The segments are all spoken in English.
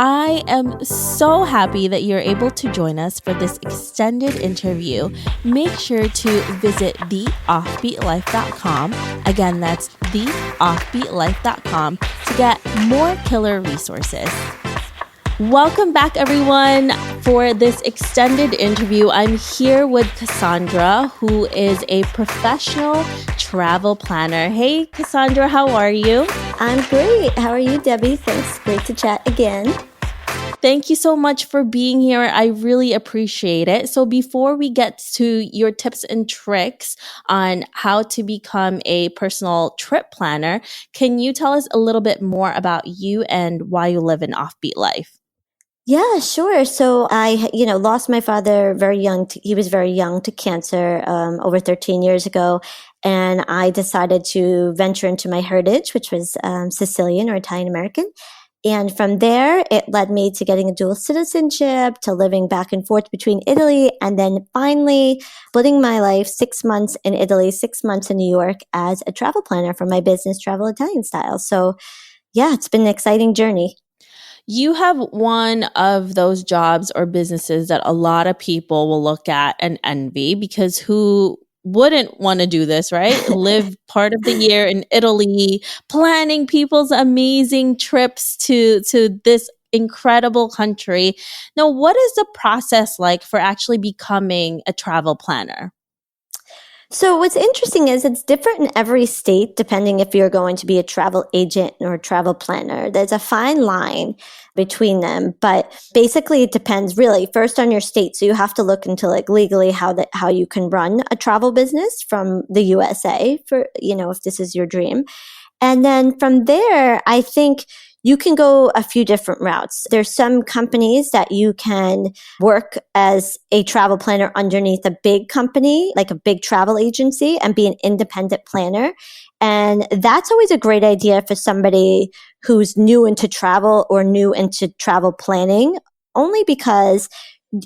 I am so happy that you're able to join us for this extended interview. Make sure to visit theoffbeatlife.com. Again, that's theoffbeatlife.com to get more killer resources. Welcome back, everyone, for this extended interview. I'm here with Cassandra, who is a professional travel planner. Hey, Cassandra, how are you? I'm great. How are you, Debbie? Thanks. Great to chat again. Thank you so much for being here. I really appreciate it. So before we get to your tips and tricks on how to become a personal trip planner, can you tell us a little bit more about you and why you live an offbeat life? Yeah, sure. So I, lost my father very young. He was very young to cancer over 13 years ago. And I decided to venture into my heritage, which was Sicilian or Italian American. And from there, it led me to getting a dual citizenship, to living back and forth between Italy, and then finally splitting my life 6 months in Italy, 6 months in New York as a travel planner for my business, Travel Italian Style. So yeah, it's been an exciting journey. You have one of those jobs or businesses that a lot of people will look at and envy, because who wouldn't want to do this, right? Live part of the year in Italy, planning people's amazing trips to this incredible country. Now, what is the process like for actually becoming a travel planner? So what's interesting is it's different in every state, depending if you're going to be a travel agent or a travel planner. There's a fine line between them, but basically it depends really first on your state. So you have to look into like legally how you can run a travel business from the USA for, if this is your dream. And then from there, I think you can go a few different routes. There's some companies that you can work as a travel planner underneath a big company, like a big travel agency, and be an independent planner. And that's always a great idea for somebody who's new into travel or new into travel planning, only because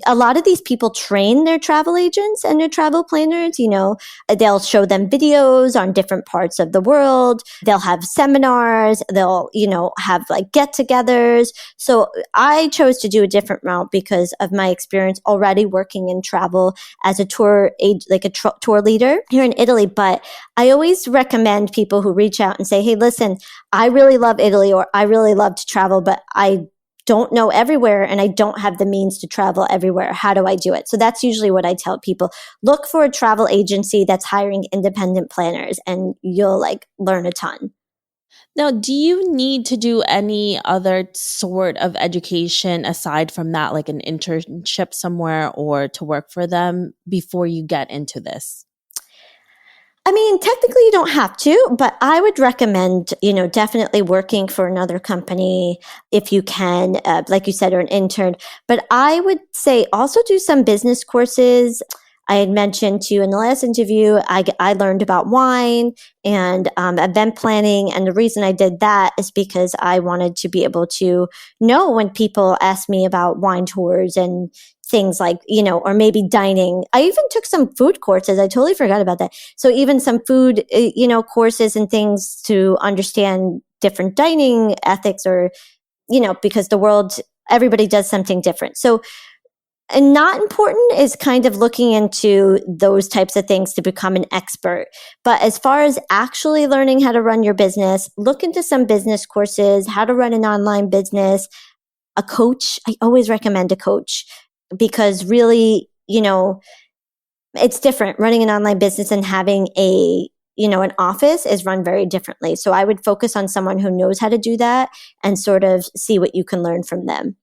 a lot of these people train their travel agents and their travel planners. They'll show them videos on different parts of the world. They'll have seminars. They'll, have like get-togethers. So I chose to do a different route because of my experience already working in travel as a tour leader here in Italy. But I always recommend people who reach out and say, hey, listen, I really love Italy, or I really love to travel, but I don't know everywhere and I don't have the means to travel everywhere. How do I do it? So that's usually what I tell people. Look for a travel agency that's hiring independent planners and you'll learn a ton. Now, do you need to do any other sort of education aside from that, like an internship somewhere or to work for them before you get into this? I mean, technically you don't have to, but I would recommend, definitely working for another company if you can, like you said, or an intern. But I would say also do some business courses. I had mentioned to you in the last interview, I learned about wine and event planning. And the reason I did that is because I wanted to be able to know when people ask me about wine tours and things like, or maybe dining. I even took some food courses. I totally forgot about that. So even some food, courses and things to understand different dining ethics or, because everybody does something different. So, and not important is kind of looking into those types of things to become an expert. But as far as actually learning how to run your business, look into some business courses, how to run an online business, a coach. I always recommend a coach because really, it's different. Running an online business and having an office is run very differently. So I would focus on someone who knows how to do that and sort of see what you can learn from them.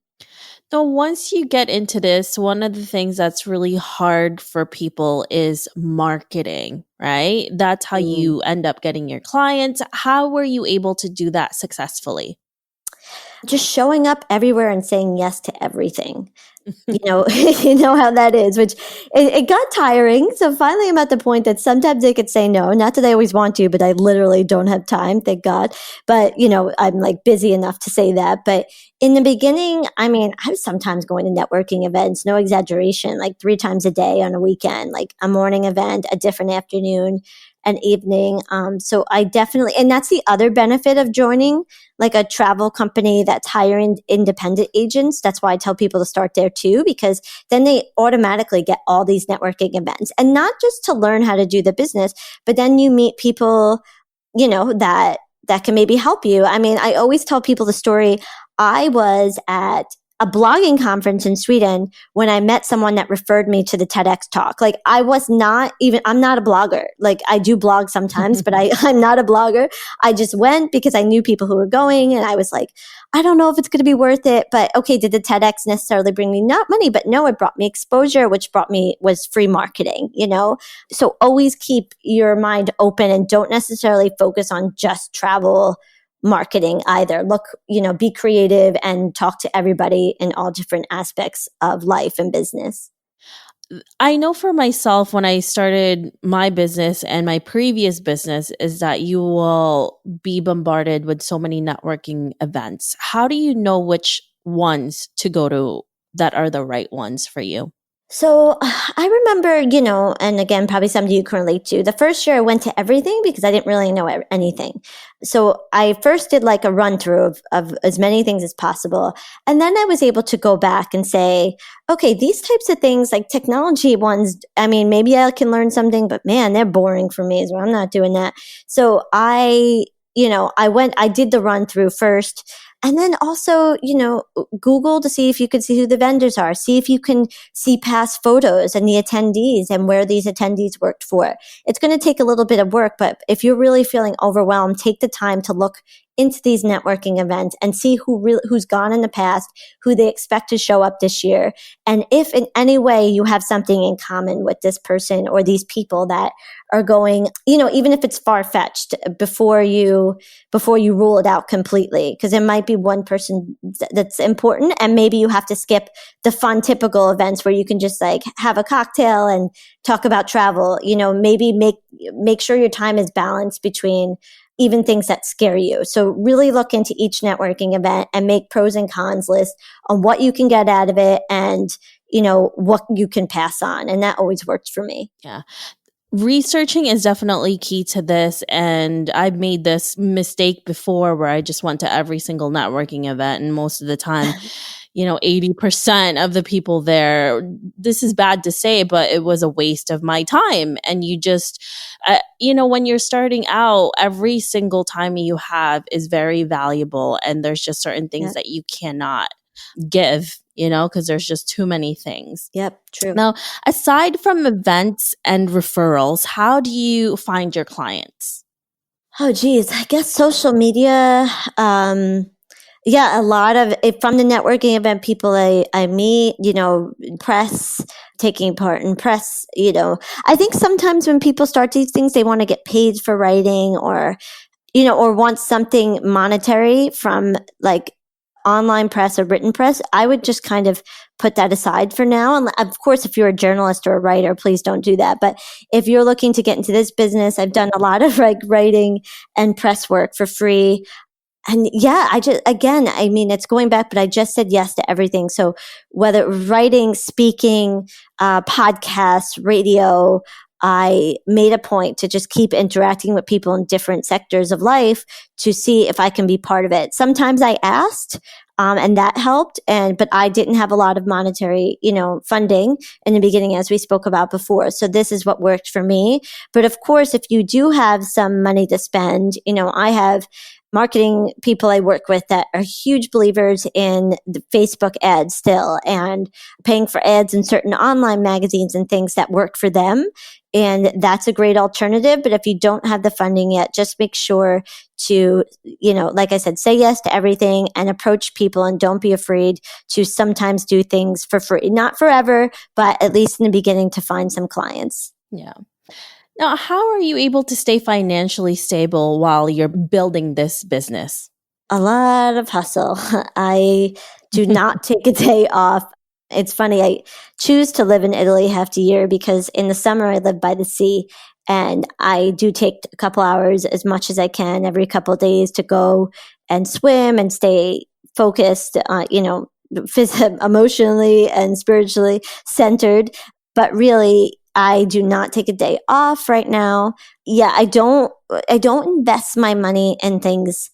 So once you get into this, one of the things that's really hard for people is marketing, right? That's how you end up getting your clients. How were you able to do that successfully? Just showing up everywhere and saying yes to everything. You know how that is, which it got tiring. So finally I'm at the point that sometimes I could say no, not that I always want to, but I literally don't have time, thank God. But, I'm busy enough to say that. But in the beginning, I was sometimes going to networking events, no exaggeration, 3 times a day on a weekend, like a morning event, a different afternoon. an evening. So I definitely, and that's the other benefit of joining like a travel company that's hiring independent agents. That's why I tell people to start there too, because then they automatically get all these networking events, and not just to learn how to do the business, but then you meet people, that can maybe help you. I mean, I always tell people the story. I was at a blogging conference in Sweden when I met someone that referred me to the TEDx talk. Like I'm not a blogger. Like I do blog sometimes, but I'm not a blogger. I just went because I knew people who were going, and I was like, I don't know if it's going to be worth it, but okay, did the TEDx necessarily bring me not money, but no, it brought me exposure, which was free marketing, So always keep your mind open and don't necessarily focus on just travel marketing either. Look, be creative and talk to everybody in all different aspects of life and business. I know for myself, when I started my business and my previous business, is that you will be bombarded with so many networking events. How do you know which ones to go to that are the right ones for you? So I remember, and again, probably something you can relate to. The first year I went to everything because I didn't really know anything. So I first did like a run through of as many things as possible. And then I was able to go back and say, okay, these types of things like technology ones, I mean, maybe I can learn something, but man, they're boring for me. So I'm not doing that. So I did the run through first. And then also, Google to see if you can see who the vendors are, see if you can see past photos and the attendees and where these attendees worked for. It's going to take a little bit of work, but if you're really feeling overwhelmed, take the time to look into these networking events and see who's gone in the past, who they expect to show up this year. And if in any way you have something in common with this person or these people that are going, even if it's far-fetched, before you rule it out completely, because there might be one person that's important, and maybe you have to skip the fun typical events where you can just like have a cocktail and talk about travel. Maybe make sure your time is balanced between even things that scare you. So really look into each networking event and make pros and cons lists on what you can get out of it and what you can pass on. And that always works for me. Yeah. Researching is definitely key to this. And I've made this mistake before where I just went to every single networking event. And most of the time, 80% of the people there, this is bad to say, but it was a waste of my time. And you just, when you're starting out, every single time you have is very valuable. And there's just certain things that you cannot give, because there's just too many things. Yep, true. Now, aside from events and referrals, how do you find your clients? Oh, geez. I guess social media. A lot of it from the networking event, people I meet, press, taking part in press, I think sometimes when people start these things, they want to get paid for writing or want something monetary from like online press or written press. I would just kind of put that aside for now. And of course, if you're a journalist or a writer, please don't do that. But if you're looking to get into this business, I've done a lot of like writing and press work for free. And it's going back, but I just said yes to everything. So whether writing, speaking, podcasts, radio, I made a point to just keep interacting with people in different sectors of life to see if I can be part of it. Sometimes I asked, and that helped. But I didn't have a lot of monetary, funding in the beginning, as we spoke about before. So this is what worked for me. But of course, if you do have some money to spend, I have marketing people I work with that are huge believers in the Facebook ads still and paying for ads in certain online magazines and things that work for them. And that's a great alternative. But if you don't have the funding yet, just make sure to, like I said, say yes to everything and approach people, and don't be afraid to sometimes do things for free. Not forever, but at least in the beginning to find some clients. Yeah. Now, how are you able to stay financially stable while you're building this business? A lot of hustle. I do not take a day off. It's funny, I choose to live in Italy half the year because in the summer I live by the sea, and I do take a couple hours as much as I can every couple of days to go and swim and stay focused, emotionally and spiritually centered. But really, I do not take a day off right now. Yeah, I don't invest my money in things.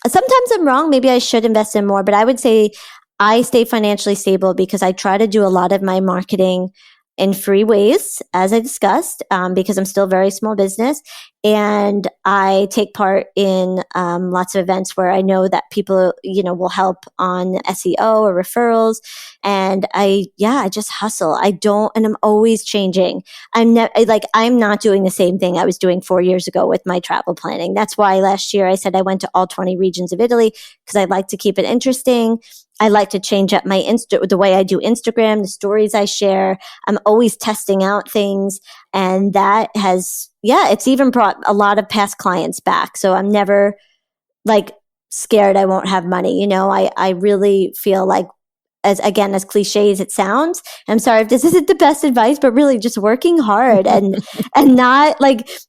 Sometimes I'm wrong. Maybe I should invest in more, but I would say I stay financially stable because I try to do a lot of my marketing in free ways, as I discussed, because I'm still a very small business. And I take part in lots of events where I know that people, will help on SEO or referrals. And I just hustle. And I'm always changing. I'm not doing the same thing I was doing 4 years ago with my travel planning. That's why last year I said I went to all 20 regions of Italy because I like to keep it interesting. I like to change up the way I do Instagram, the stories I share. I'm always testing out things. And that has, it's even brought a lot of past clients back. So I'm never scared I won't have money. I really feel like, as cliche as it sounds, I'm sorry if this isn't the best advice, but really just working hard and not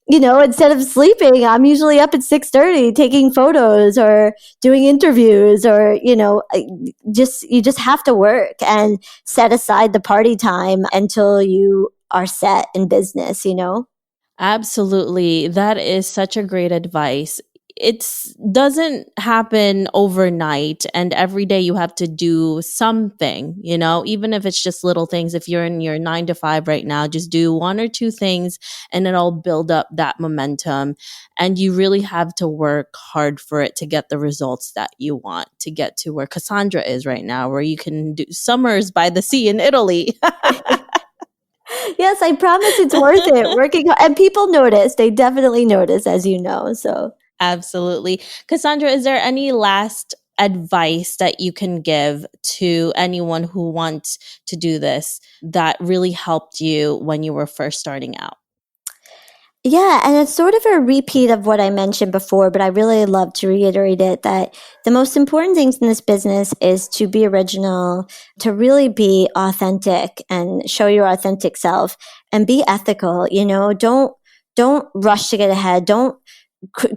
instead of sleeping, I'm usually up at 6:30 taking photos or doing interviews or, you just have to work and set aside the party time until you are set in business. Absolutely. That is such a great advice. It doesn't happen overnight, and every day you have to do something, even if it's just little things. If you're in your 9 to 5 right now, just do 1 or 2 things and it'll build up that momentum. And you really have to work hard for it to get the results that you want to get to where Cassandra is right now, where you can do summers by the sea in Italy. Yes, I promise it's worth it. Working hard. And people notice. They definitely notice, as you know. So Absolutely. Cassandra, is there any last advice that you can give to anyone who wants to do this that really helped you when you were first starting out? yeah, and it's sort of a repeat of what I mentioned before, but I really love to reiterate it that the most important things in this business is to be original, to really be authentic and show your authentic self and be ethical. Don't rush to get ahead. Don't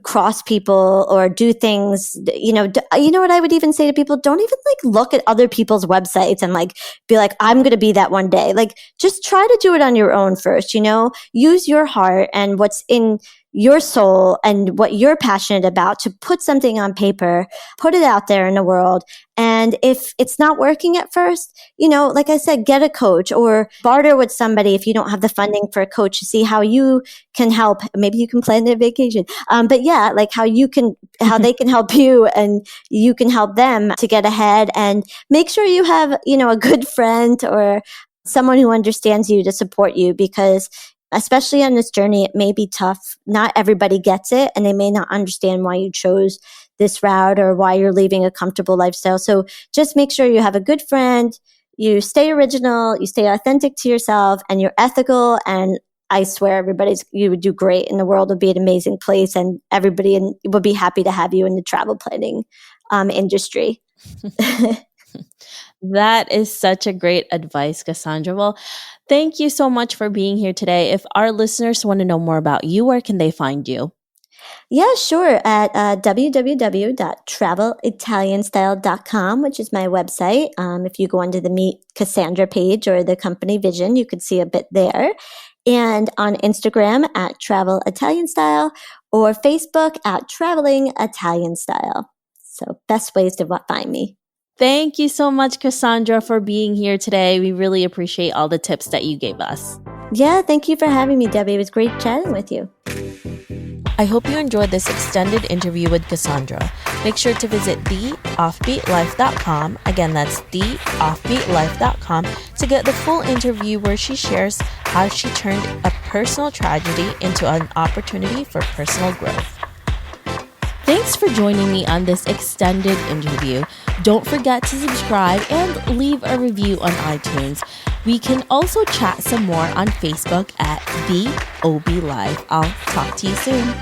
cross people or do things. You know what I would even say to people? Don't even look at other people's websites and be like, I'm going to be that one day. Just try to do it on your own first. Use your heart and what's in your soul and what you're passionate about to put something on paper, put it out there in the world. And if it's not working at first, like I said, get a coach or barter with somebody if you don't have the funding for a coach to see how you can help. Maybe you can plan their vacation. But yeah, how they can help you and you can help them to get ahead, and make sure you have, a good friend or someone who understands you to support you, because especially on this journey, it may be tough. Not everybody gets it, and they may not understand why you chose this route or why you're leaving a comfortable lifestyle. So just make sure you have a good friend, you stay original, you stay authentic to yourself, and you're ethical. And I swear you would do great, and the world would be an amazing place, and everybody would be happy to have you in the travel planning industry. That is such a great advice, Cassandra. Well, thank you so much for being here today. If our listeners want to know more about you, where can they find you? Yeah, sure. At www.travelitalianstyle.com, which is my website. If you go onto the Meet Cassandra page or the company vision, you could see a bit there. And on Instagram at Travel Italian Style, or Facebook at Traveling Italian Style. So best ways to find me. Thank you so much, Cassandra, for being here today. We really appreciate all the tips that you gave us. Yeah, thank you for having me, Debbie. It was great chatting with you. I hope you enjoyed this extended interview with Cassandra. Make sure to visit theoffbeatlife.com. Again, that's theoffbeatlife.com to get the full interview where she shares how she turned a personal tragedy into an opportunity for personal growth. Thanks for joining me on this extended interview. Don't forget to subscribe and leave a review on iTunes. We can also chat some more on Facebook at The OB Live. I'll talk to you soon.